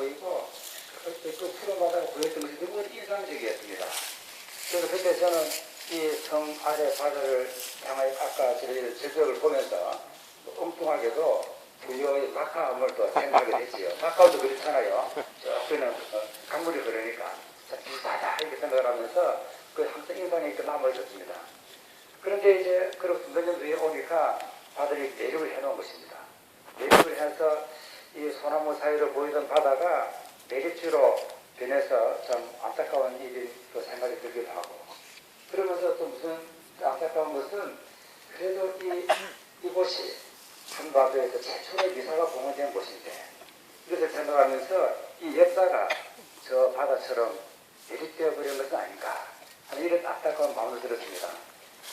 보이고 그 푸른바다가 보였던 것이 너무 인상적이었습니다. 그래서 그때 저는 이 성 아래 바다를 향하여 아까 저희 절벽을 보면서 엉뚱하게도 부여의 낙하함을 또 생각을 했지요. 낙하도 그렇잖아요. 저기는 강물이 흐르니까 비슷하다 이렇게 생각을 하면서 그 항상 인상에 남아 있었습니다. 그런데 이제 그렇게 몇 년 뒤에 오니까 바다를 내륙을 해놓은 것입니다. 내륙을 해서 이 소나무 사이로 보이던 바다가 내립지로 변해서 참 안타까운 일이 또 생각이 들기도 하고, 그러면서 또 무슨 안타까운 것은 그래도 이곳이 한반도에서 최초의 미사가 공헌된 곳인데, 이것을 생각하면서 이 역사가 저 바다처럼 대립되어 버린 것은 아닌가 하는 이런 안타까운 마음을 들었습니다.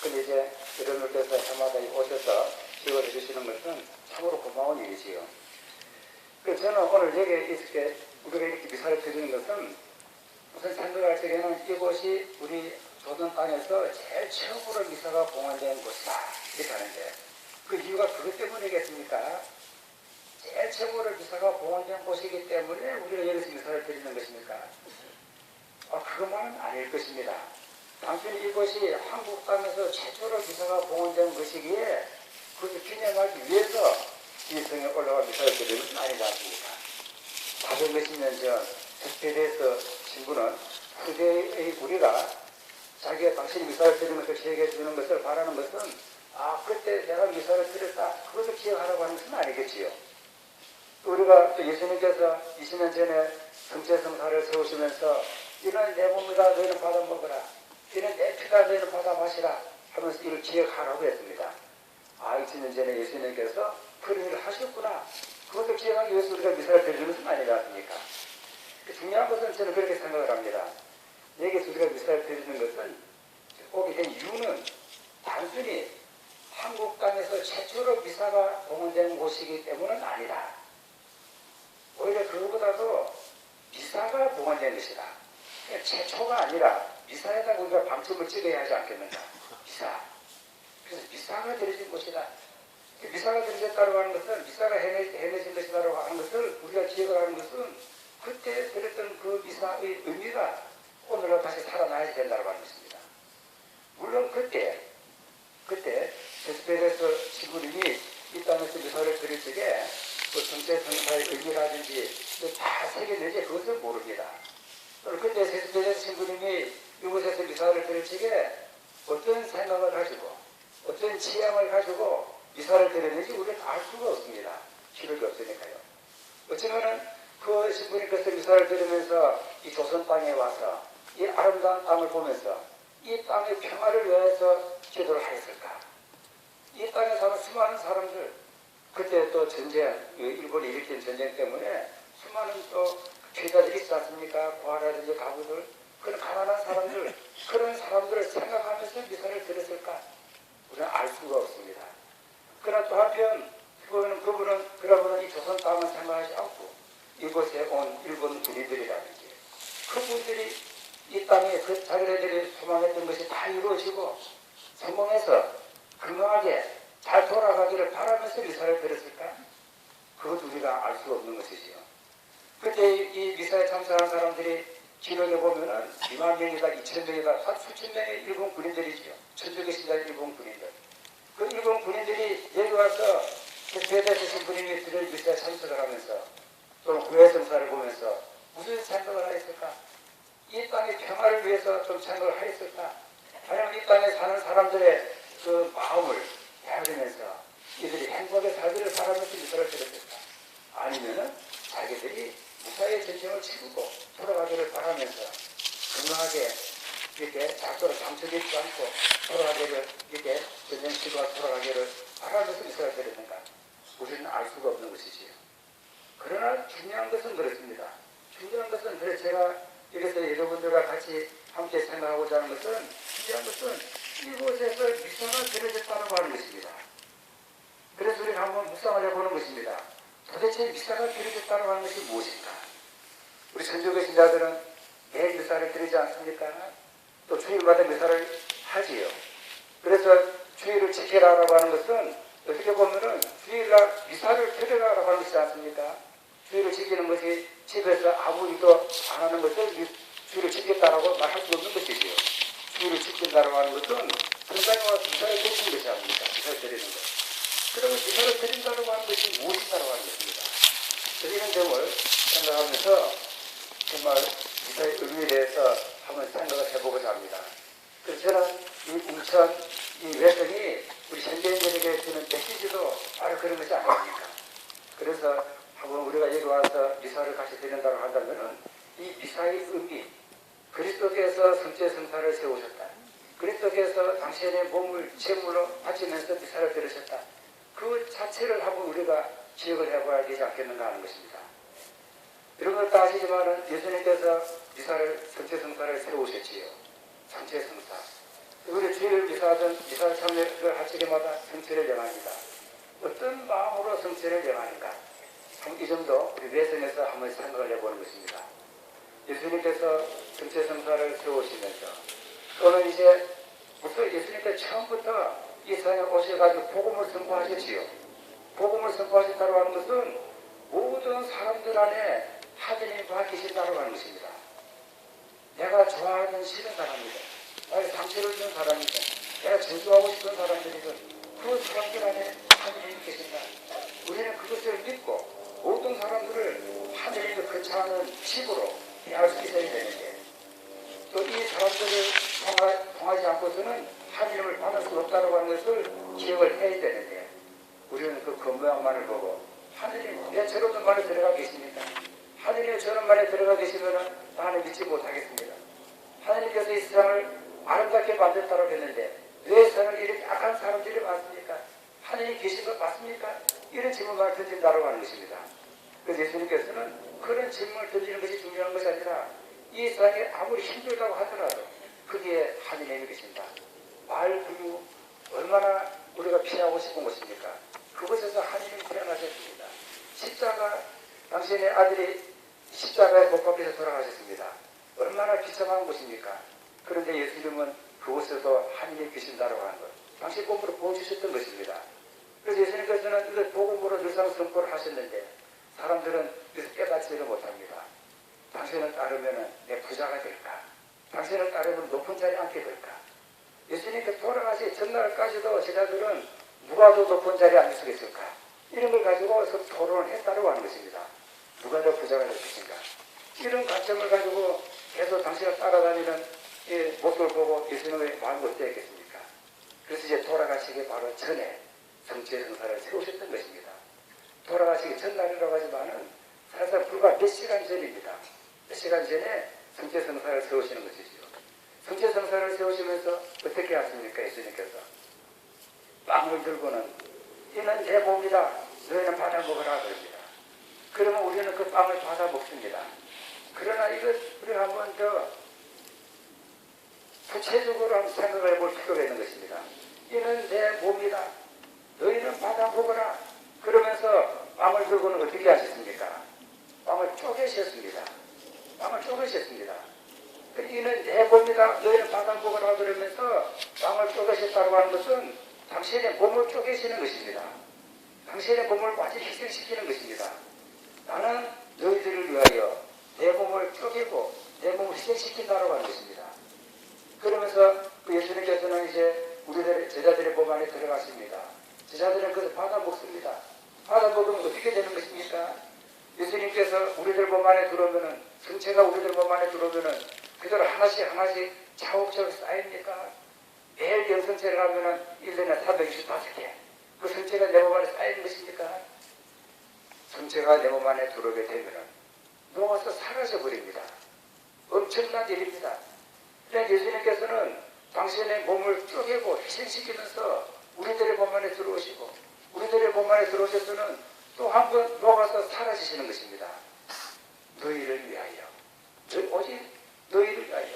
근데 이제 여러분께서 해마다 오셔서 기억해 주시는 것은 참으로 고마운 일이지요. 그래서 저는 오늘 여기에 있을 때 우리가 이렇게 미사를 드리는 것은 우선 생각할 적에는 이곳이 우리 조선 땅에서 제일 처음으로 미사가 공헌된 곳이다 이렇게 하는데, 그 이유가 그것 때문이겠습니까? 제일 처음으로 미사가 공헌된 곳이기 때문에 우리가 여기서 미사를 드리는 것입니까? 그것만은 아닐 것입니다. 단순히 이것이 한국 땅에서 최초로 미사가 공헌된 것이기에 그것을 기념하기 위해서 이 성에 올라가 미사를 드리는 것은 아니지 않습니까? 400몇십 년 전 스페인에서 신부는 후대의 우리가 자기가 당신이 미사를 드리는 것을 기억해 주는 것을 바라는 것은 그때 내가 미사를 드렸다 그것을 기억하라고 하는 것은 아니겠지요. 우리가 또 예수님께서 20년 전에 성체성사를 세우시면서 이는 내 몸이다 너희는 받아 먹으라, 이는 내 피다 너희는 받아 마시라 하면서 이를 기억하라고 했습니다. 20년 전에 예수님께서 그런 일을 하셨구나, 그것을 기억하기 위해서 우리가 미사를 드리는 것은 아니지 않습니까? 중요한 것은 저는 그렇게 생각을 합니다. 여기서 우리가 미사를 드리는 것은 오게 된 이유는 단순히 한국 땅에서 최초로 미사가 공헌된 곳이기 때문은 아니다. 오히려 그것보다도 미사가 공헌된 것이다. 최초가 아니라 미사에다가 우리가 방점을 찍어야 하지 않겠는가. 미사. 그래서 미사가 드려진 것이다. 미사가 드려졌다고 하는 것은, 미사가 해내진 것이다라고 하는 것을 우리가 기억을 하는 것은 그때 드렸던 그 미사의 의미가 오늘로 다시 살아나야 된다고 하는 것입니다. 물론 그때 스페인에서 신부님이 이 땅에서 미사를 드릴 적에 그 정체성사의 의미라든지 다 새겨내지 그것을 모릅니다. 그때 스페인에서 신부님이 이곳에서 미사를 드릴 적에 어떤 생각을 가지고 어떤 취향을 가지고 미사를 드렸는지 우리는 알 수가 없습니다. 기록이 없으니까요. 어쩌면은 그 신부님께서 미사를 드리면서 이 조선 땅에 와서 이 아름다운 땅을 보면서 이 땅의 평화를 위해서 기도를 하였을까? 이 땅에 사는 수많은 사람들, 그때 또 전쟁, 일본이 일으킨 전쟁 때문에 수많은 또 피해자들이 있지 않습니까? 고아라든지 가구들, 그런 가난한 사람들, 그런 사람들을 생각하면서 미사를 드렸을까? 우리는 알 수가 없습니다. 그러나 또 한편 그분은 이 조선 땅을 생각하지 않고 이곳에 온 일본 군인들이라든지 그분들이 이 땅에 그 자기네들이 소망했던 것이 다 이루어지고 성공해서 건강하게 잘 돌아가기를 바라면서 미사를 드렸을까? 그것 우리가 알 수 없는 것이지요. 그때 이 미사에 참석한 사람들이 기록에 보면은 2만 명이다, 2천 명이다, 수천 명의 일본 군인들이지요. 천주교 신자 일본 군인들. 그 일본 군인들이 여기 와서 스페인에서 신부님이 드릴 미사에 참석을 하면서 또는 구해성사를 보면서 무슨 생각을 하였을까? 이 땅의 평화를 위해서 좀 생각을 하였을까? 아니면 이 땅에 사는 사람들의 그 마음을 헤아리면서 이들이 행복하게 살기를 바라면서 미사를 드렸을까? 아니면은 자기들이 무사히 전쟁을 치르고 돌아가기를 바라면서 건강하게 이렇게 작도로 상처받지 않고 돌아가기를, 이렇게 전쟁 치르고 돌아가기를 바라면서 미사를 드렸는가? 우리는 알 수가 없는 것이지요. 그러나 중요한 것은 그렇습니다. 중요한 것은, 그래서 제가 여기서 여러분들과 같이 함께 생각하고자 하는 것은, 중요한 것은 이곳에서 미사가 드려졌다고 하는 것입니다. 그래서 우리가 한번 묵상을 해보는 것입니다. 도대체 미사가 드려졌다고 하는 것이 무엇인가? 우리 천주교 신자들은 매일 미사를 드리지 않습니까? 또 주일마다 미사를 하지요. 그래서 주일을 지키라고 하는 것은 어떻게 보면은 주일날 미사를 드리라고 하는 것이지 않습니까? 주일을 지키는 것이 집에서 아무 일도 안 하는 것을 주를 지켰다라고 말할 수 없는 것이지요. 주를 지킨다라고 하는 것은 성당과 기사를 덮는 것이 아닙니까? 기사를 드리는 것. 그러면 기사를 드린다라고 하는 것이 무엇이다라고 하는 것입니다. 드리는 점을 생각하면서 정말 기사의 의미에 대해서 한번 생각을 해보고자 합니다. 그래서 저는 이 웅천, 이 외성이 우리 현대인들에게 주는 메시지도 바로 그런 것이 아닙니까? 그래서 한번 우리가 여기 와서 미사를 같이 드린다고 한다면은 이 미사의 의미, 그리스도께서 성체 성사를 세우셨다. 그리스도께서 당신의 몸을 제물로 바치면서 미사를 드리셨다. 그 자체를 한번 우리가 기억을 해봐야 되지 않겠는가 하는 것입니다. 이런 걸 다 아시지만은 예수님께서 미사를, 성체 성사를 세우셨지요. 성체 성사. 우리 주일 미사하던 미사 참여를 할 적마다 성체를 영합니다. 어떤 마음으로 성체를 영하는가? 이 점도 우리 외성에서 한번 생각을 해보는 것입니다. 예수님께서 성체 성사를 세우시면서 또는 이제 무슨 예수님께서 처음부터 이 세상에 오셔가지고 복음을 선포하셨지요. 복음을 선포하셨다고 하는 것은 모든 사람들 안에 하느님과 계신다고 하는 것입니다. 내가 좋아하는 싫은 사람이든 나의 상처를 주는 사람이든 내가 저주하고 싶은 사람들이든 그 사람들 안에 하느님이 계신다. 우리는 그것을 믿고 모든 사람들을 하느님의 거창한 집으로 대할 수 있어야 되는데 또 이 사람들을 통하지 않고서는 하느님을 받을 수 없다고 하는 것을 기억을 해야 되는데 우리는 그 겉모양만을 보고 하느님 내 저런 말에 들어가 계십니까? 하느님의 저런 말에 들어가 계시면 나는 믿지 못하겠습니다. 하느님께서 이 세상을 아름답게 만들었다고 했는데 왜 세상을 이렇게 악한 사람들이 많습니까? 하느님 계신 것 맞습니까? 이런 질문을 던진다고 하는 것입니다. 그래서 예수님께서는 그런 질문을 던지는 것이 중요한 것이 아니라 이 세상이 아무리 힘들다고 하더라도 거기에 하느님이 계신다. 말 부유 얼마나 우리가 피하고 싶은 것입니까? 그곳에서 하느님이 태어나셨습니다. 십자가 당신의 아들이 십자가에 못 박혀서 돌아가셨습니다. 얼마나 비참한 곳입니까? 그런데 예수님은 그곳에서 하느님이 계신다고 하는 것 당시 몸으로 보여주셨던 것입니다. 그래서 예수님께서는 이걸 복음으로 늘상 선포를 하셨는데 사람들은 그래서 깨닫지를 못합니다. 당신을 따르면 내 부자가 될까? 당신을 따르면 높은 자리에 앉게 될까? 예수님께 돌아가시 전날까지도 제자들은 누가 더 높은 자리에 앉을 수 있을까? 이런 걸 가지고 서로 토론을 했다고 하는 것입니다. 누가 더 부자가 될 것인가? 이런 관점을 가지고 계속 당신을 따라다니는 모습을 보고 예수님의 마음이 어땠겠습니까? 그래서 이제 돌아가시기 바로 전에 성체 성사를 세우셨던 것입니다. 돌아가시기 전날이라고 하지만은 사실상 불과 몇 시간 전입니다. 몇 시간 전에 성체 성사를 세우시는 것이죠. 성체 성사를 세우시면서 어떻게 하십니까? 예수님께서 빵을 들고는 이는 내 몸이다. 너희는 받아 먹으라 그럽니다. 그러면 우리는 그 빵을 받아 먹습니다. 그러나 이것 우리가 한번 더 구체적으로 한번 생각을 해볼 필요가 있는 것입니다. 이는 내 몸이다. 너희는 받아 먹어라. 그러면서 빵을 들고는 어떻게 하셨습니까? 빵을 쪼개셨습니다. 빵을 쪼개셨습니다. 이는 내 몸이다. 너희는 받아 먹어라. 그러면서 빵을 쪼개셨다고 하는 것은 당신의 몸을 쪼개시는 것입니다. 당신의 몸을 완전히 희생시키는 것입니다. 나는 너희들을 위하여 내 몸을 쪼개고 내 몸을 희생시킨다고 하는 것입니다. 그러면서 그 예수님께서는 이제 우리들 제자들의 몸 안에 들어가십니다. 제자들은 그것을 받아 먹습니다. 받아 먹으면 어떻게 되는 것입니까? 예수님께서 우리들 몸 안에 들어오면은 성체가 우리들 몸 안에 들어오면은 그대로 하나씩 하나씩 차곡차곡 쌓입니까? 매일 영성체를 하면은 1년에 365개 그 성체가 내 몸 안에 쌓이는 것입니까? 성체가 내 몸 안에 들어오게 되면은 녹아서 사라져버립니다. 엄청난 일입니다. 그런데 예수님께서는 당신의 몸을 쪼개고 희생시키면서 우리들의 몸 안에 들어오시고 우리들의 몸 안에 들어오셔서는 또 한 번 녹아서 사라지시는 것입니다. 너희를 위하여 오직 너희를 위하여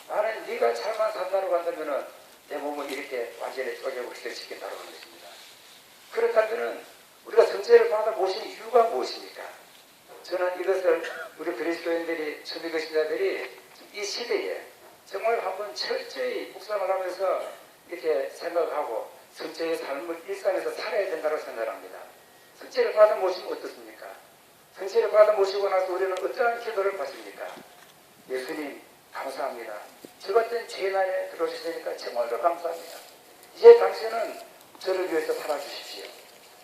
나는 네가 잘만 산다고 한다면 내 몸을 이렇게 완전히 쪼개고 희생시킨다고 하는 것입니다. 그렇다면 우리가 성체를 받아 모신 이유가 무엇입니까? 저는 이것을 우리 그리스도인들이 천주교 신자들이 이 시대에 정말 한번 철저히 묵상을 하면서 이렇게 생각하고 성체의 삶을 일상에서 살아야 된다고 생각합니다. 성체를 받아 모시면 어떻습니까? 성체를 받아 모시고 나서 우리는 어떠한 기도를 받습니까? 예수님 감사합니다. 저 같은 죄인 안에 들어오셨으니까 정말로 감사합니다. 이제 당신은 저를 위해서 살아주십시오.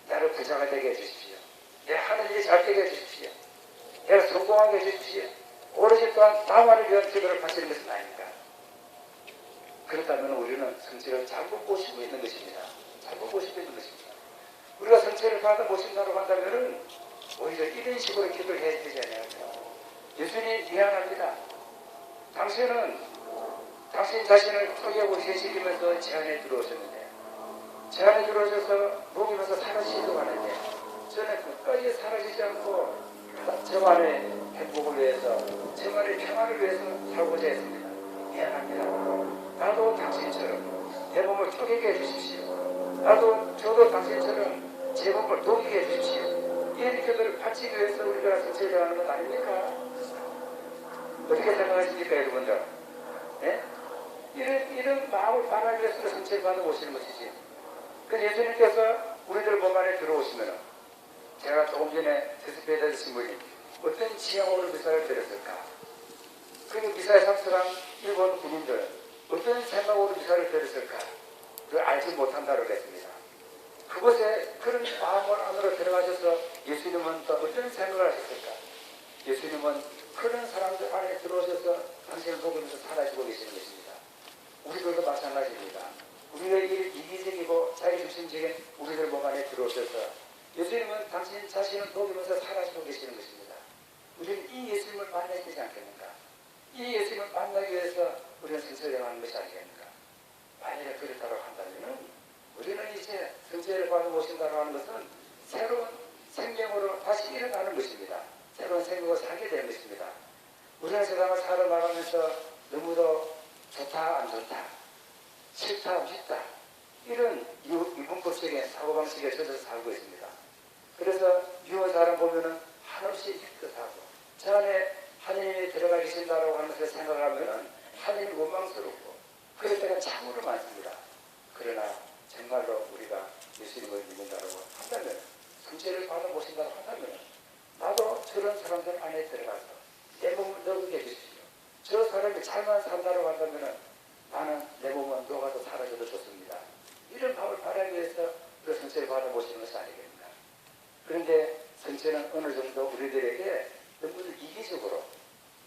나를 부자가 되게 해주십시오. 내 하는 일이 잘 되게 해주십시오. 내가 성공하게 해주십시오. 오로지 또한 나만을 위한 기도를 바치는 것은 아닙니까? 그렇다면 우리는 성체를 잘못 모시고 있는 것입니다. 잘못 모시고 있는 것입니다. 우리가 성체를 받아 모신다고 한다면 오히려 이런 식으로 기도를 해야 되지 않냐고요. 예수님 미안합니다. 당신은 당신 자신을 포기하고 회식이면서 제 안에 들어오셨는데 제 안에 들어오셔서 녹이면서 사라지려고 하는데 저는 끝까지 사라지지 않고 저만의 행복을 위해서 저만의 평화를 위해서 살고자 했습니다. 미안합니다. 나도 당신처럼 내 몸을 쪼개게 해주십시오. 저도 당신처럼 제 몸을 녹이게 해주십시오. 이런 기도를 바치기 위해서 우리가 성체를 하는 건 아닙니까? 어떻게 생각하십니까, 여러분들? 네? 이런 마음을 바라기 위해서 성체를 받아 오시는 것이지. 그 예수님께서 우리들 몸 안에 들어오시면 제가 조금 전에 대습해야 되신 분이 어떤 지향으로 미사를 드렸을까? 그리고 미사에 참석한 일본 군인들 어떤 생각으로 미사를 드렸을까? 그걸 알지 못한다고 했습니다. 그곳에 그런 마음을 안으로 들어가셔서 예수님은 또 어떤 생각을 하셨을까? 예수님은 그런 사람들 안에 들어오셔서 당신을 보면서 사라지고 계시는 것입니다. 우리들도 마찬가지입니다. 우리가 이기적이고 자기중심적인 우리들 몸 안에 들어오셔서 예수님은 당신 자신을 녹이면서 사라지고 계시는 것입니다. 우리는 이 예수님을 만나야 되지 않겠는가? 이 예수님을 만나기 위해서 우리는 성체를 하는 것이 아니겠는가? 만약에 그렇다고 한다면 우리는 이제 성체를 받아 모신다고 하는 것은 새로운 생명으로 다시 일어나는 것입니다. 새로운 생명을 살게 되는 것입니다. 우리는 세상을 살아나가면서 너무도 좋다 안 좋다, 싫다 믿다 이런 이분법적인 사고방식에 젖어서 살고 있습니다. 그래서 유한 사람 보면은 한없이 힘끗하고 저 안에 하느님이 들어가 계신다라고 하는 것을 생각하면은 하느님이 원망스럽고 그럴 때가 참으로 많습니다. 그러나 정말로 우리가 예수님을 믿는다라고 한다면 성체를 받아 보신다고 한다면 나도 저런 사람들 안에 들어가서 내 몸을 녹이게 해주십시오. 저 사람이 잘만 산다고 한다면 나는 내 몸은 녹아도 사라져도 좋습니다. 이런 마음을 바라기 위해서 그 성체를 받아 보시는 것이 아니겠습니까? 그런데 성체는 어느 정도 우리들에게 너무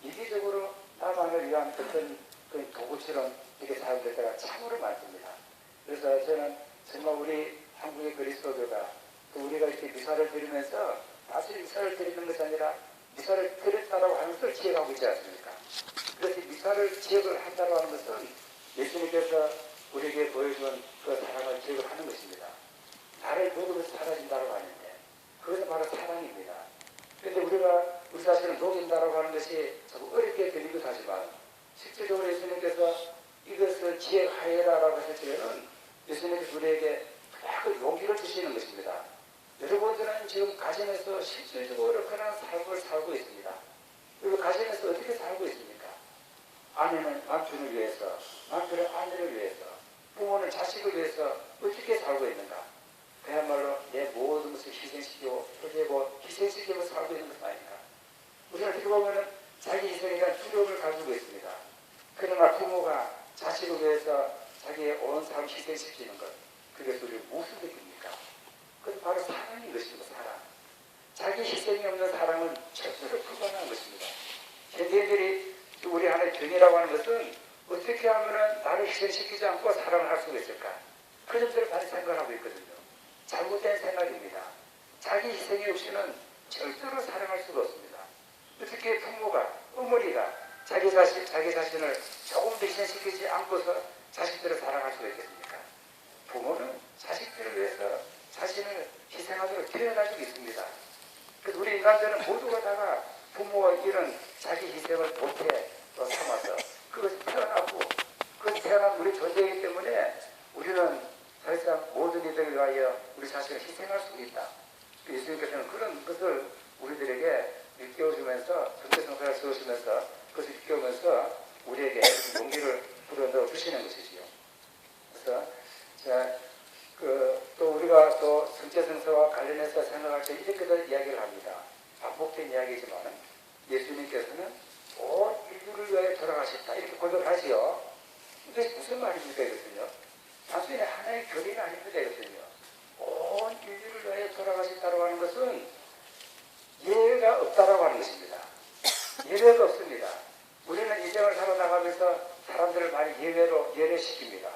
이기적으로 나만을 위한 어떤 그 도구처럼 이렇게 사용될 때가 참으로 많습니다. 그래서 저는 정말 우리 한국의 그리스도교가 또 우리가 이렇게 미사를 드리면서 사실 미사를 드리는 것이 아니라 미사를 드렸다라고 하는 것을 기억하고 있지 않습니까? 그래서 미사를 기억을 한다고 하는 것은 예수님께서 우리에게 보여준 그 사랑을 기억을 하는 것입니다. 나를 녹으면서 사라진다고 하는데 그것은 바로 사랑입니다. 그런데 우리가 우리 자신을 녹인다고 하는 것이 자꾸 어렵게 들리기도 하지만 실질적으로 예수님께서 이것을 기억하여라라고 했을 때는 예수님께서 우리에게 그 용기를 주시는 것입니다. 여러분들은 지금 가정에서 실질적으로 그런 삶을 살고 있습니다. 그리고 가정에서 어떻게 살고 있습니까? 아내는 남편을 위해서, 남편은 아내를 위해서, 부모는 자식을 위해서 어떻게 살고 있는가? 그야말로 내 모든 것을 희생시키고 표제고 희생시키고 살고 있는 것 아닌가? 우리가 어떻게 보면 자기 희생에 대한 두려움을 가지고 있습니다. 그러나 부모가 자식을 위해서 자기의 온 삶을 희생시키는 것, 그것이 우리 무슨 느낍니까? 그것은 바로 사랑인 것입니다. 사랑. 자기 희생이 없는 사랑은 절대로 불가능한 것입니다. 현대인들이 우리 하나의 병이라고 하는 것은 어떻게 하면 나를 희생시키지 않고 사랑을 할 수가 있을까? 그 점들을 많이 생각하고 있거든요. 잘못된 생각입니다. 자기 희생이 없이는 절대로 사랑할 수가 없습니다. 어떻게 부모가, 어머니가 자기 자신을 조금 더 희생시키지 않고서 자식들을 사랑할 수가 있겠습니까? 부모는 자식들을 위해서 자신을 희생하도록 태어나지고 있습니다. 그래서 우리 인간들은 모두가 다가 부모가 이런 자기 희생을 못해 또 삼아서 그것이 태어나고 그것이 태어난 우리 존재이기 때문에 우리는 사실상 모든 이들을 위하여 우리 자신을 희생할 수 있다. 예수님께서는 그런 것을 우리들에게 일깨워주면서 전대성사를 세우시면서 그것을 일깨우면서 우리에게 용기를 불어넣어 주시는 것이지요. 그래서 또 우리가 또 성체성사와 관련해서 생각할 때 이렇게도 이야기를 합니다. 반복된 예수님께서는 온 인류를 위하여 돌아가셨다 이렇게 고백하지요. 이게 무슨 말입니까 이것은요? 단순히 하나의 교리는 아닙니다 이것은요. 온 인류를 위하여 돌아가셨다고 하는 것은 예외가 없다라고 하는 것입니다. 예외가 없습니다. 우리는 인생을 살아나가면서 사람들을 많이 예외시킵니다.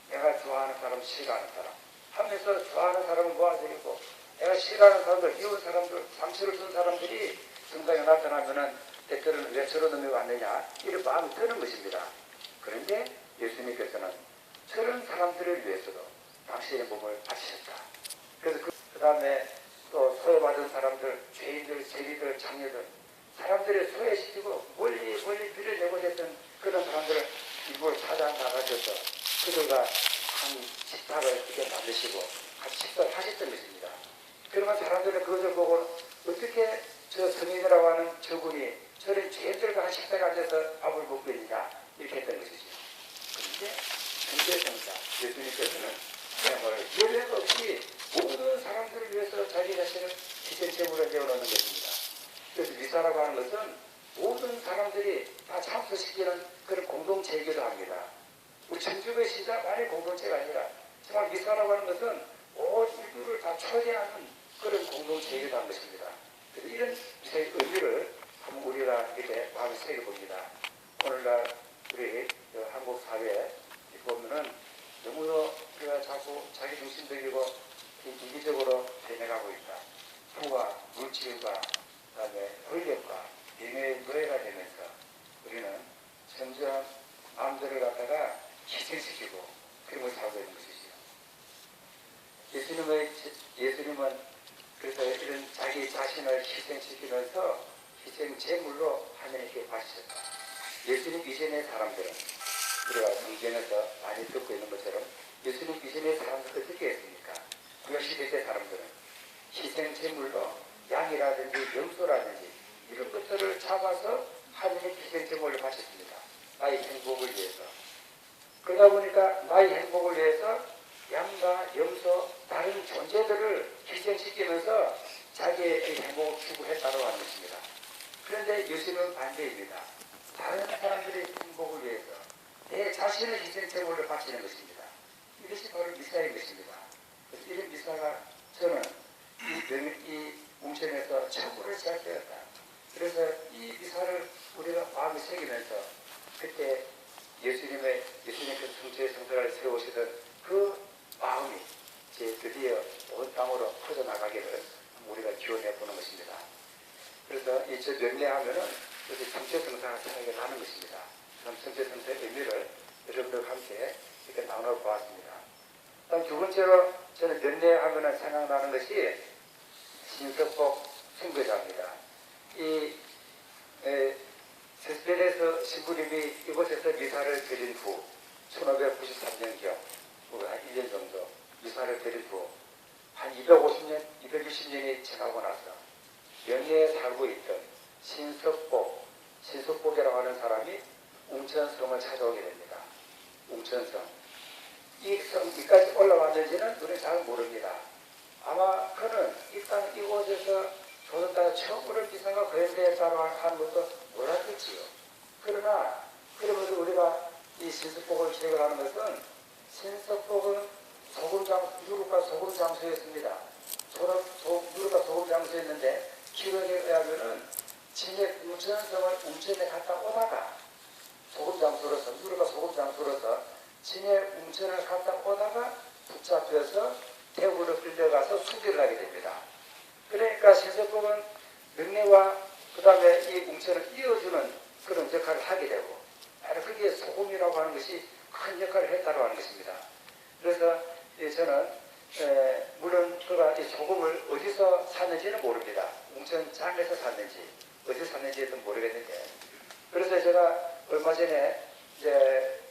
내가 좋아하는 사람, 싫어하는 사람 하면서 좋아하는 사람은 모아드리고 내가 싫어하는 사람들, 미운 사람들, 상처를 준 사람들이 성당에 나타나면은 때때로는 왜 저런 놈이 왔느냐 이런 마음이 드는 것입니다. 그런데 예수님께서는 저런 사람들을 위해서도 당신의 몸을 바치셨다. 그래서 그 다음에 또 소외받은 사람들, 죄인들, 세리들, 장녀들 사람들을 소외시키고 멀리 밀어내고 됐던 그런 사람들을 일부러 찾아나가셔서 그들과 한 식탁을 이렇게 만드시고 같이 식사를 하셨던 것입니다. 그러면 사람들은 그것을 보고 어떻게 저 성인이라고 하는 저분이 저런 죄인들과 한 식탁에 앉아서 밥을 먹고 있느냐 이렇게 했던 것이죠. 그런데 현대성자 예수님께서는 그야말로 예외가 없이 모든 사람들을 위해서 자기 자신을 희생제물로 내어놓는 것입니다. 그래서 미사라고 하는 것은 모든 사람들이 다 참석시키는 그런 공동체이기도 합니다. 우리 천주교의 신자만의 공동체가 아니라 정말 미사라고 하는 것은 온 인류를 다 초대하는 그런 공동체이기도 한 것입니다. 그래서 이런 미사의 의미를 한번 우리가 이렇게 마음에 새겨봅니다. 오늘날 우리 한국 사회에 보면은 너무도 우리가 자꾸 자기중심적이고 이기적으로 변해가고 있다. 부와 물질과 그다음에 권력과 명예의 노예가 되면서 우리는 점점 마음들을 갖다가 희생시키고 그런 걸 살고 있는 것이죠. 예수님은 그래서 이런 자기 자신을 희생시키면서 희생제물로 하나님께 바치셨다. 예수님 이전의 사람들은 우리가 성경에서 많이 듣고 있는 것처럼 예수님 이전의 사람들은 어떻게 했습니까? 구약시대 때 사람들은 희생제물로 양이라든지 염소라든지 이런 것들을 잡아서 하나님의 희생제물을 바쳤습니다. 나의 행복을 위해서. 그러다 보니까 나의 행복을 위해서 양과 염소 다른 존재들을 희생시키면서 자기의 행복을 추구했다고 하는 것입니다. 그런데 예수님은 반대입니다. 다른 사람들의 행복을 위해서 내 자신을 희생제물로 바치는 것입니다. 이것이 바로 미사인 것입니다. 그래서 이런 미사가 저는 이 웅천에서 처음으로 시작되었다. 그래서 이 미사를 우리가 마음에 새기면서 그때 예수님께서 성체의 성사를 세우시던 그 마음이 이제 드디어 온 땅으로 퍼져나가기를 우리가 기원해 보는 것입니다. 그래서 이저 명례하면은 이렇게 성체 성사가 생각이 나는 것입니다. 그럼 성체 성사의 의미를 여러분들과 함께 이렇게 나눠 보았습니다. 다음 두 번째로 저는 명례하면은 생각나는 것이 신석복 선교자입니다. 이 세스펜에서 신부님이 이곳에서 미사를 드린 후 1593년경 한 1년 정도 미사를 드린 후 한 250년, 260년이 지나고 나서 명예에 살고 있던 신석복이라고 하는 사람이 웅천성을 찾아오게 됩니다. 웅천성. 이 성까지 올라왔는지는 우리는 잘 모릅니다. 아마 그는 이 땅 이곳에서 조선따라 처음으로 미사가 거행되었다고 하는 것도 몰랐겠지요. 그러면서 우리가 이 신석복을 기억을 하는 것은 신석복은 유럽과 소금 장소였습니다. 유럽과 소금 장소였는데 기록에 의하면은 진해 웅천성을 웅천에 갔다 오다가 유럽과 소금 장소로서 진해 웅천을 갔다 오다가 붙잡혀서 대구로 끌려가서 수비를 하게 됩니다. 그러니까 신석복은 명례와 그 다음에 이 웅천을 이어주는 그런 역할을 하게 되고 바로 거기에 소금이라고 하는 것이 큰 역할을 했다고 하는 것입니다. 그래서 저는 물론 그가 이 소금을 어디서 샀는지는 모릅니다. 웅천장에서 샀는지 어디서 샀는지는 모르겠는데 그래서 제가 얼마 전에 이제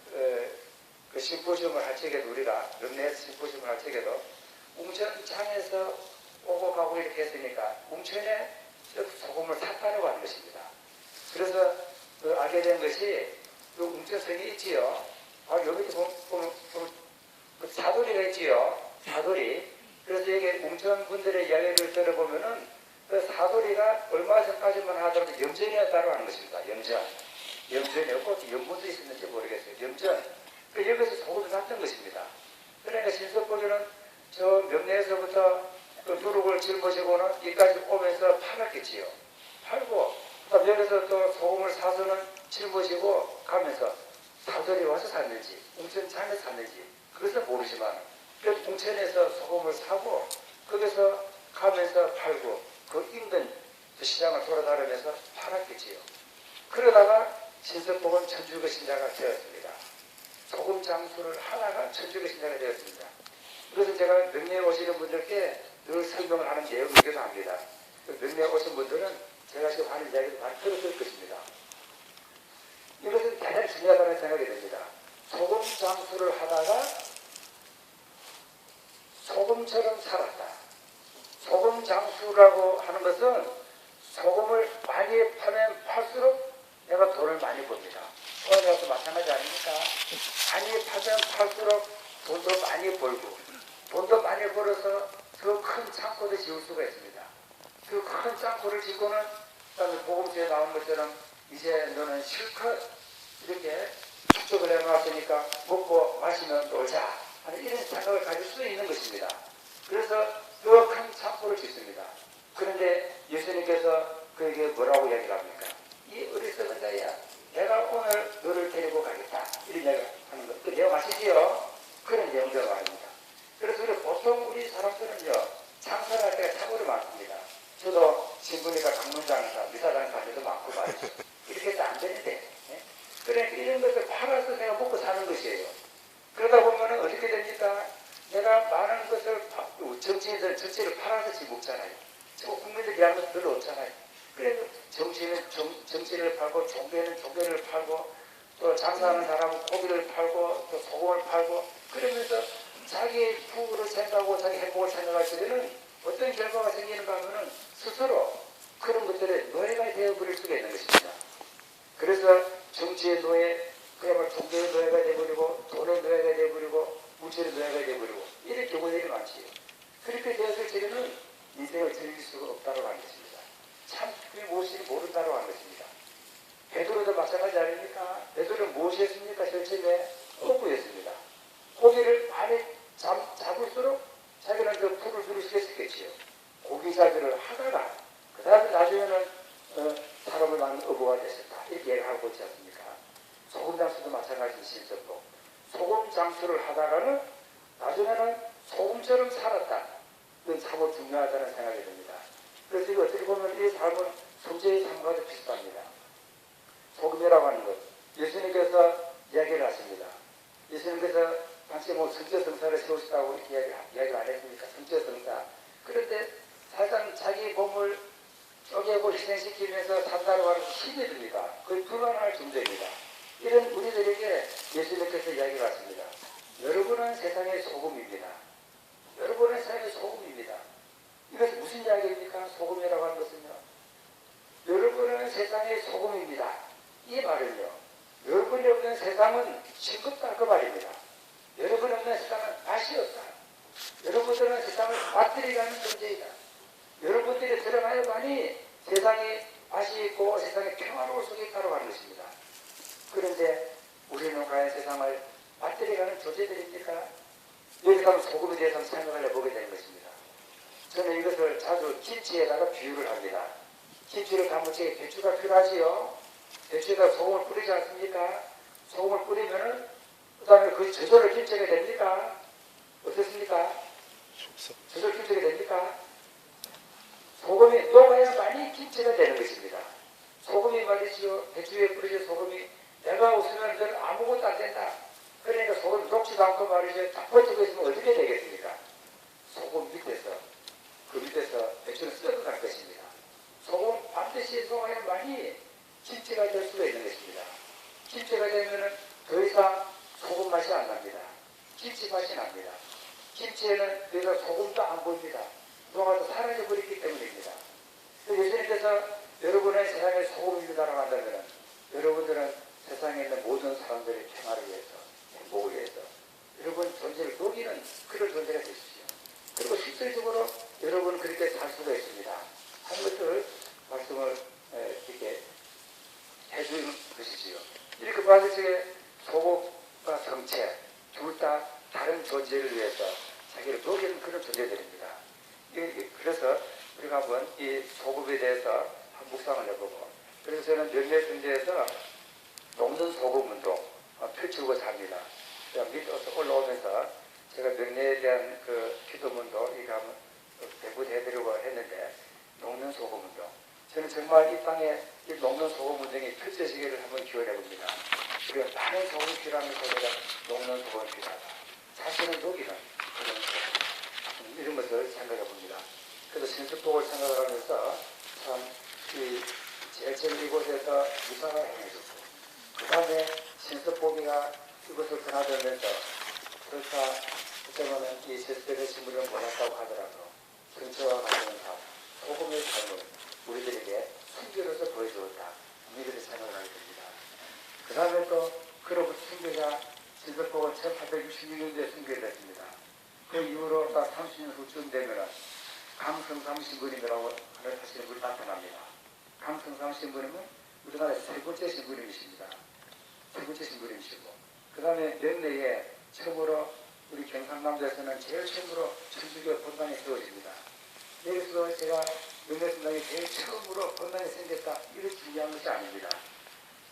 그 심포지움을 할 적에도 우리가 명례 심포지움을 할 적에도 웅천장에서 오고 가고 이렇게 했으니까 웅천에 소금을 샀다고 하는 것입니다. 그래서 알게 된 것이 웅천성이 있지요. 여기 보면 그 사도리가 있지요. 사도리. 그래서 여기 웅천 분들의 이야기를 들어보면은 그 사돌이가 얼마 전까지만 하더라도 염전이었다고 하는 것입니다. 염전이었고 염분도 있었는지 모르겠어요. 염전. 여기서 소금을 샀던 것입니다. 그러니까 신석보기는 저 명내에서부터 그 누룩을 짊어지고는 여기까지 오면서 팔았겠지요. 팔고 그다음 여기서 또 소금을 사서는 짊어지고 가면서 사돌이 와서 샀는지 웅천장에서 샀는지 그것은 모르지만 그 웅천에서 소금을 사고 거기서 가면서 팔고 그 인근 시장을 돌아다니면서 팔았겠지요. 그러다가 신석복은 천주교 신자가 되었습니다. 소금 장수를 하나가 천주교 신자가 되었습니다. 그래서 제가 명례에 오시는 분들께 늘 설명을 하는 내용이기도 합니다. 명례에 오신 분들은 제가 지금 하는 이야기를 많이 들었을 것입니다. 이것은 대단히 중요하다는 생각이 듭니다. 소금 장수를 하다가 소금처럼 살았다. 소금 장수라고 하는 것은 소금을 많이 파면 팔수록 내가 돈을 많이 법니다. 소금에도 마찬가지 아닙니까? 많이 파면 팔수록 돈도 많이 벌고 돈도 많이 벌어서 더 큰 창고도 지을 수가 있습니다. 그 큰 창고를 짓고는 그다음에 복음서에 나온 것처럼 이제 너는 실컷 이렇게 축적을 해놓았으니까 먹고 마시면 놀자 하는 이런 생각을 가질 수 있는 것입니다. 그래서 더 큰 창고를 짓습니다. 그런데 예수님께서 그에게 뭐라고 이야기를 합니까? 이 어리석은 자야, 내가 오늘 너를 데리고 가겠다. 이런 이야기를 하는 것. 그 내용 아시지요? 그런 내용들을 말합니다. 그래서 보통 우리 사람들은요, 장사를 할 때가 참으로 많습니다. 저도 신부니까 강문장사, 미사장사 할 때도 많고 말이죠. 이렇게 해서 안 되는데. 예? 그러니까 이런 것을 팔아서 내가 먹고 사는 것이에요. 그러다 보면 어떻게 됩니까? 내가 많은 것을 정치인들 전체를 팔아서 지금 먹잖아요. 국민들 위한 것은 별로 없잖아요. 그래서 정치를 팔고 종교는 종교를 팔고 또 장사하는 사람은 고기를 팔고 또 소금을 팔고 그러면서 자기 부를 생각하고 자기 행복을 생각할 때는 어떤 결과가 생기는가 하면은 스스로 그런 것들에 노예가 되어버릴 수가 있는 것입니다. 그래서 정치의 노예, 그야말로 종교의 노예가 되어버리고 돈의 노예가 되어버리고 물질의 노예가 되어버리고 이런 경우들이 많지요. 그렇게 되었을 때는 인생을 즐길 수가 없다고 하는 것입니다. 참 그게 무엇인지 모른다고 하는 것입니다. 베드로도 마찬가지 아닙니까? 베드로는 무엇이 했습니까? 절침에 어부였습니다. 고기를 많이 잡을수록 자기는 그 풀을 누르시겠겠지요. 고기 잡기를 하다가 그 다음에 나중에는 사람을 낳는 어부가 됐었다. 이렇게 얘기하고 있지 않습니까? 소금 장수도 마찬가지 신석도 소금 장수를 하다가는 나중에는 소금처럼 살았다. 이건 참 중요하다는 생각이 듭니다. 그래서 이거 어떻게 보면 이 삶은 성제의 삶과도 비슷합니다. 소금이라고 하는 것. 예수님께서 이야기를 하십니다. 예수님께서 당시 성제성사를 세우시다고 이렇게 이야기를 안 했습니까? 성제성사. 그런데 사실상 자기 몸을 쪼개고 희생시키면서 산다고 하는 힘이 듭니다. 거의 불가능할 정도입니다. 이런 우리들에게 예수님께서 이야기를 하십니다. 여러분은 세상의 소금입니다. 여러분은 세상의 소금입니다. 이것은 무슨 이야기입니까? 소금이라고 하는 것은요. 여러분은 세상의 소금입니다. 이 말은요. 여러분이 없는 세상은 싱겁다 그 말입니다. 여러분이 없는 세상은 맛이 없다. 여러분들은 세상을 맛들이가는 존재이다. 여러분들이 들어가야만이 세상에 맛이 있고 세상에 평화로울 수 있다고 하는 것입니다. 그런데 우리는 과연 세상을 맛들이가는 존재들입니까? 여기서 소금에 대해서 생각을 해보게 되는 것입니다. 저는 이것을 자주 김치에다가 비유를 합니다. 김치를 담을 때 배추가 필요하지요. 배추에다 소금을 뿌리지 않습니까? 소금을 뿌리면은 그 다음에 그 저절로 김치가 됩니까? 어떻습니까? 저절로 김치가 됩니까? 소금이 녹아야만이 김치가 되는 것입니다. 소금이 말이지요. 배추에 뿌려진 소금이 내가 없으면 넌 아무것도 안 된다. 그러니까 소금 녹지도 않고 말이죠. 딱 버티고 있으면 어떻게 되겠습니까? 소금 밑에서, 그 밑에서 배추는 썩어갈 것입니다. 소금 반드시 녹아야만이 김치가 될 수가 있는 것입니다. 김치가 되면은 더 이상 소금 맛이 안 납니다. 김치 맛이 납니다. 김치에는 더 이상 소금도 안 보입니다. 녹아서 사라져버렸기 때문입니다. 예수님께서 여러분의 세상에 소금입니다라고 한다면 여러분들은 세상에 있는 모든 사람들의 평화를 위해서, 행복을 위해서 여러분 존재를 녹이는 그런 존재가 되십시오. 그리고 실질적으로 여러분은 그렇게 살 수가 있습니다. 하는 것을 말씀을 이렇게 해주는 것이지요. 이렇게 봤을 때 소복과 정체 둘 다 다른 존재를 위해서 자기를 녹이는 그런 존재들입니다. 그래서 우리가 한번 이 소급에 대해서 한 묵상을 해보고, 그래서 저는 명례 중대에서 녹는 소급 운동 펼치고자 합니다. 밑에서 올라오면서 제가 명례에 대한 그 기도문도 이거 한번 배부해드리려고 했는데, 녹는 소급 운동. 저는 정말 이 땅에 이 녹는 소금 운동이 펼쳐지기를 한번 기원해 봅니다. 우리가 많은 소금이 필요한 것보다 녹는 소금이 필요하다. 자신을 녹이는 그런 소금. 이런 것을 생각해 봅니다. 그래서 신수복을 생각을 하면서 참 이 제일 처음 이곳에서 미사가 행해졌고, 그 다음에 신수복이가 이곳을 드나들면서 그렇다 그때는 이 제스대의 신물을 몰랐다고 하더라도 근처와 같은 삶, 소금의 삶을 우리들에게 순교로서 보여주었다. 이렇게 생각을 하게 됩니다. 그 다음에 또 그로부터 순교가 진석복은 1866년도에 순교됐습니다. 그 이후로 딱 30년 후쯤 되면 강성삼신부님이라고 하시는 분이 나타납니다. 강성삼신부님은 우리나라의 세 번째 신부님이십니다. 세 번째 신부님이시고, 그 다음에 명례에 처음으로 우리 경상남도에서는 제일 처음으로 천주교 본당이 세워집니다. 여기서 제가 명례성당이 제일 처음으로 본당이 생겼다, 이렇게 중요한 것이 아닙니다.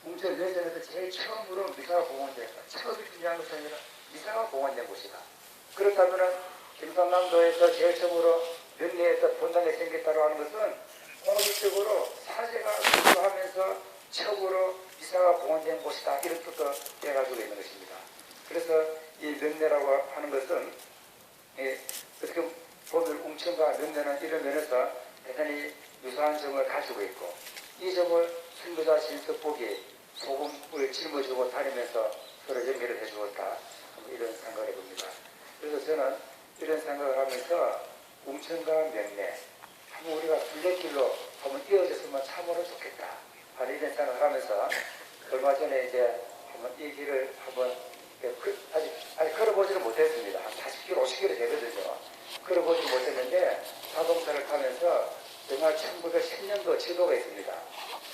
웅천 내전에서 제일 처음으로 미사가 공헌됐다. 처음이 중요한 것이 아니라 미사가 공헌된 곳이다. 그렇다면 경상남도에서 제일 처음으로 명례에서 본당이 생겼다고 하는 것은 공식적으로 사제가 수주하면서 처음으로 미사가 공헌된 곳이다, 이런 뜻도 해가지고 있는 것입니다. 그래서 이 명례라고 하는 것은 어떻게 보면 웅천과 명례는 이런 면에서 대단히 유사한 점을 가지고 있고, 이 점을 순교자 신석복이 소금을 짊어지고 다니면서 서로 연결을 해주었다, 이런 생각을 해봅니다. 그래서 저는 이런 생각을 하면서 웅천과 명례 한번 우리가 둘레길로 한번 이어졌으면 참으로 좋겠다 하는 이런 생각을 하면서, 얼마 전에 이제 한번 이 길을 한번 아직 걸어보지는 못했습니다. 한 40km, 50km 되거든요. 걸어보지 못했는데 자동차를 타면서 정말 1910년도 지도가 있습니다.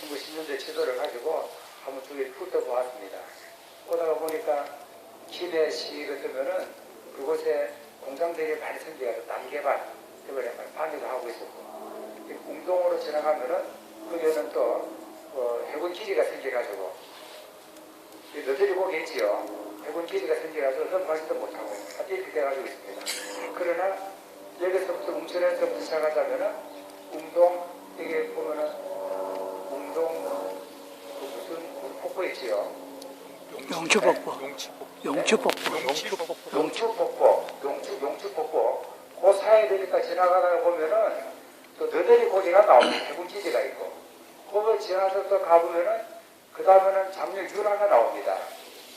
1910년도 지도를 가지고 한번 두 개를 훑어보았습니다. 오다가 보니까 김해 시 같으면은 그곳에 공장들이 많이 생겨서 남개발 때문에 반대도 하고 있었고, 공동으로 지나가면은 거기에는 또 해군 기지가 생겨가지고, 너들이 보겠지요. 해군 기지가 생겨가지고 넘어가지도 못하고 이렇게 돼가지고 있습니다. 그러나 여기서부터 웅천에서부터 시작하자면은 웅동, 여기 보면은 웅동 무슨 폭포 있지요. 용추폭포. 용추폭포. 그 사이에 되니까 지나가다가 보면은 또 너들이 고지가 나옵니다. 해군 기지가 있고, 거기 지나서 또 가보면은 그 다음에는 장력 유라가 나옵니다.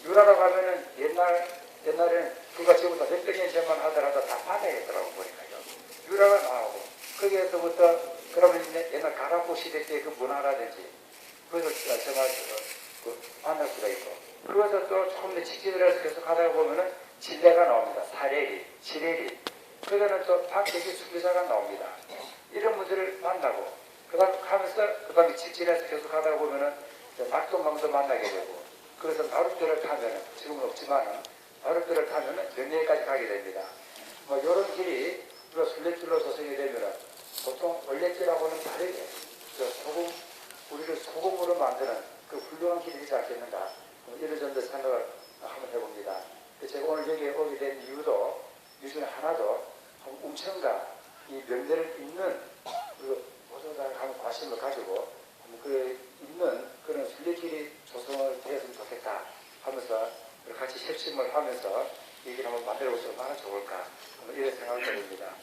유라로 가면은 옛날에는 그가 지금부터 몇백 년 전만 하더라도 다 바다에 있더라고 보니까요. 유라가 나오고, 거기에서부터 그러면 옛날 가라포 시대 때 그 문화라든지 그것을 정말 만날 수가 있고, 그것을 또 조금 더 직진을 해서 계속 가다가 보면은 진례가 나옵니다. 사례리, 지례리, 그거는 또 박대기 수교자가 나옵니다. 이런 분들을 만나고, 그 다음에 가면서 그 다음에 직진해서 계속 가다가 보면은 낙동강도 만나게 되고, 그래서 나룻배를 타면은, 지금은 없지만은 나룻배를 타면은 명예까지 가게 됩니다. 이런 길이 우리가 순례길로 조성이 되면은 보통 원래길하고는 다르게 우리를 소금으로 만드는 그 훌륭한 길이지 않겠는가, 이런 점도 생각을 한번 해봅니다. 제가 오늘 여기에 오게 된 이유도 이 중에 하나도 웅천과 이 명제를 읽는 모두가 한번 관심을 가지고 그 읽는 그런 순례길이 조성을 되었으면 좋겠다 하면서 같이 협심을 하면서 얘기를 한번 만들어보면 얼마나 좋을까, 이런 생각을 해봅니다.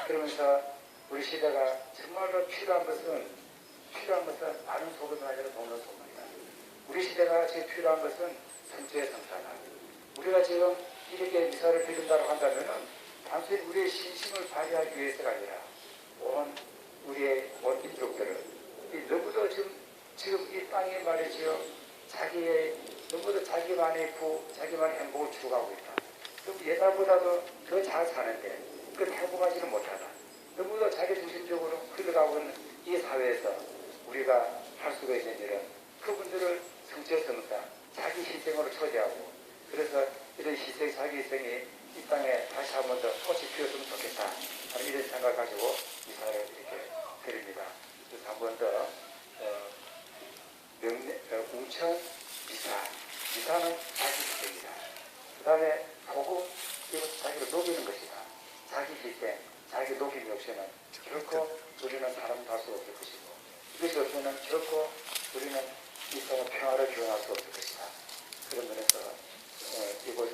그러면서 우리 시대가 정말로 필요한 것은 많은 소금이 아니라 녹는 소금이다. 우리 시대가 지금 필요한 것은 성주의 성사다. 우리가 지금 이렇게 미사를 드린다고 한다면은 단순히 우리의 신심을 발휘하기 위해서가 아니라 우리의 민족들을 너무도 지금 이 땅에 말이지요, 너무도 자기만의 자기만의 행복을 추구하고 있다. 그럼 옛날보다도 더 잘 사는데 그 행복하지는 못하다. 너무도 자기 중심적으로 흘러가고 있는 이 사회에서 우리가 할 수가 있는 일은 그분들을 성취했습니다. 자기 희생으로 초대하고, 그래서 이런 희생, 자기 희생이 이 땅에 다시 한 번 더 꽃이 피었으면 좋겠다 하는 이런 생각을 가지고 이사를 이렇게 드립니다. 그래서 한 번 더 웅천 미사는 자기 희생이다. 그 다음에 복음, 이것도 자기를 녹이는 것이다. 자기 희생, 자기 녹임이 없이는 결코 우리는 사람 할 수 없을 것이고, 이것이 없이는 결코 우리는 이 땅의 평화를 교환할 수 없을 것이다. 그런 면에서 이곳에